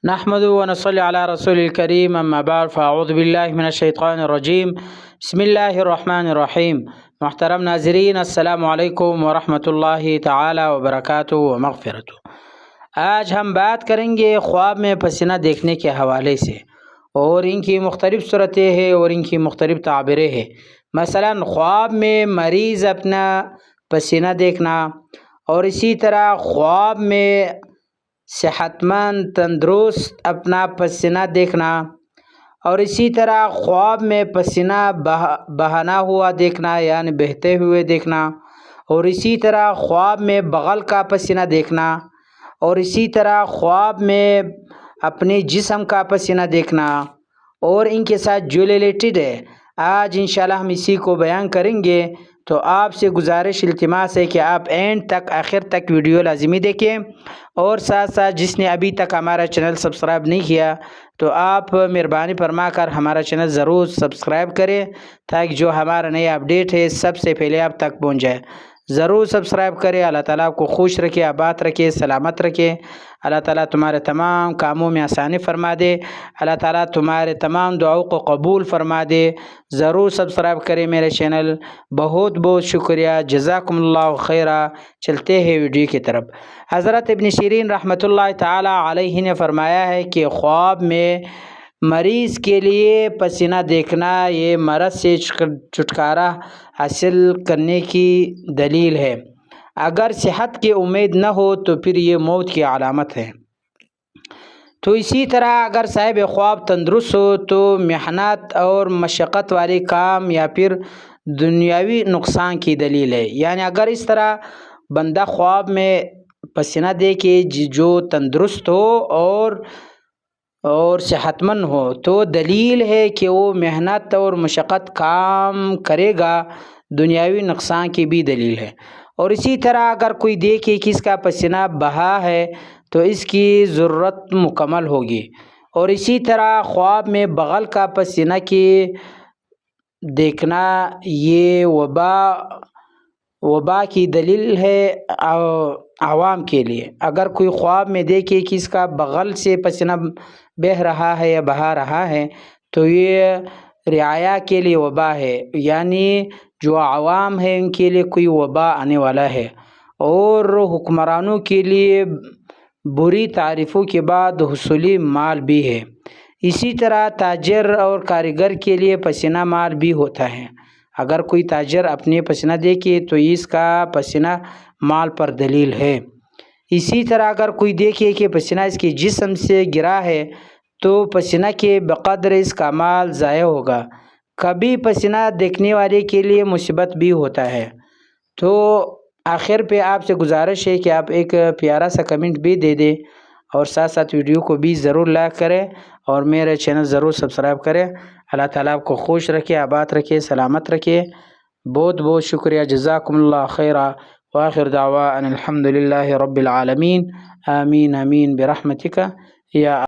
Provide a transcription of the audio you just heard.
نحمد و نصلی علی رسول الکریم اما بعد فاعوذ باللہ من الشیطان الرجیم بسم اللہ الرحمن الرحیم۔ محترم ناظرین، السلام علیکم ورحمۃ اللہ تعالی وبرکاتہ و مغفرتہ۔ آج ہم بات کریں گے خواب میں پسینہ دیکھنے کے حوالے سے، اور ان کی مختلف صورتیں ہیں اور ان کی مختلف تعبیریں ہیں۔ مثلا خواب میں مریض اپنا پسینہ دیکھنا، اور اسی طرح خواب میں صحت مند تندرست اپنا پسینہ دیکھنا، اور اسی طرح خواب میں پسینہ بہانا ہوا دیکھنا یعنی بہتے ہوئے دیکھنا، اور اسی طرح خواب میں بغل کا پسینہ دیکھنا، اور اسی طرح خواب میں اپنے جسم کا پسینہ دیکھنا، اور ان کے ساتھ جو ریلیٹڈ ہے آج انشاءاللہ ہم اسی کو بیان کریں گے۔ تو آپ سے گزارش التماس ہے کہ آپ اینڈ تک آخر تک ویڈیو لازمی دیکھیں، اور ساتھ ساتھ جس نے ابھی تک ہمارا چینل سبسکرائب نہیں کیا تو آپ مہربانی فرما کر ہمارا چینل ضرور سبسکرائب کریں، تاکہ جو ہمارا نیا اپڈیٹ ہے سب سے پہلے آپ تک پہنچ جائے۔ ضرور سبسکرائب کریں۔ اللہ تعالیٰ آپ کو خوش رکھے، آباد رکھے، سلامت رکھے۔ اللہ تعالیٰ تمہارے تمام کاموں میں آسانی فرما دے۔ اللہ تعالیٰ تمہارے تمام دعاؤں کو قبول فرما دے۔ ضرور سبسکرائب کریں میرے چینل۔ بہت بہت شکریہ، جزاکم اللہ خیرہ۔ چلتے ہیں ویڈیو کی طرف۔ حضرت ابن سیرین رحمۃ اللہ تعالیٰ علیہ نے فرمایا ہے کہ خواب میں مریض کے لیے پسینہ دیکھنا یہ مرض سے چھٹکارا حاصل کرنے کی دلیل ہے۔ اگر صحت کی امید نہ ہو تو پھر یہ موت کی علامت ہے۔ تو اسی طرح اگر صاحب خواب تندرست ہو تو محنت اور مشقت والے کام یا پھر دنیاوی نقصان کی دلیل ہے۔ یعنی اگر اس طرح بندہ خواب میں پسینہ دیکھے جو تندرست ہو اور صحت مند ہو تو دلیل ہے کہ وہ محنت اور مشقت کام کرے گا، دنیاوی نقصان کی بھی دلیل ہے۔ اور اسی طرح اگر کوئی دیکھے کہ اس کا پسینہ بہا ہے تو اس کی ضرورت مکمل ہوگی۔ اور اسی طرح خواب میں بغل کا پسینہ کی دیکھنا یہ وبا کی دلیل ہے عوام کے لیے۔ اگر کوئی خواب میں دیکھے کہ اس کا بغل سے پسینہ بہہ رہا ہے یا بہا رہا ہے تو یہ رعایا کے لیے وبا ہے، یعنی جو عوام ہے ان کے لیے کوئی وبا آنے والا ہے۔ اور حکمرانوں کے لیے بری تعریفوں کے بعد حصولی مال بھی ہے۔ اسی طرح تاجر اور کاریگر کے لیے پسینہ مال بھی ہوتا ہے۔ اگر کوئی تاجر اپنے پسینہ دیکھے تو اس کا پسینہ مال پر دلیل ہے۔ اسی طرح اگر کوئی دیکھے کہ پسینہ اس کے جسم سے گرا ہے تو پسینہ کے بقدر اس کا مال ضائع ہوگا۔ کبھی پسینہ دیکھنے والے کے لیے مصیبت بھی ہوتا ہے۔ تو آخر پہ آپ سے گزارش ہے کہ آپ ایک پیارا سا کمنٹ بھی دے دیں، اور ساتھ ساتھ ویڈیو کو بھی ضرور لائک کریں، اور میرے چینل ضرور سبسکرائب کریں۔ اللہ تعالیٰ آپ کو خوش رکھے، آباد رکھے، سلامت رکھے۔ بہت بہت شکریہ، جزاکم اللہ خیرہ۔ وآخر دعوانا الحمد للہ رب العالمین۔ آمین آمین برحمتک یا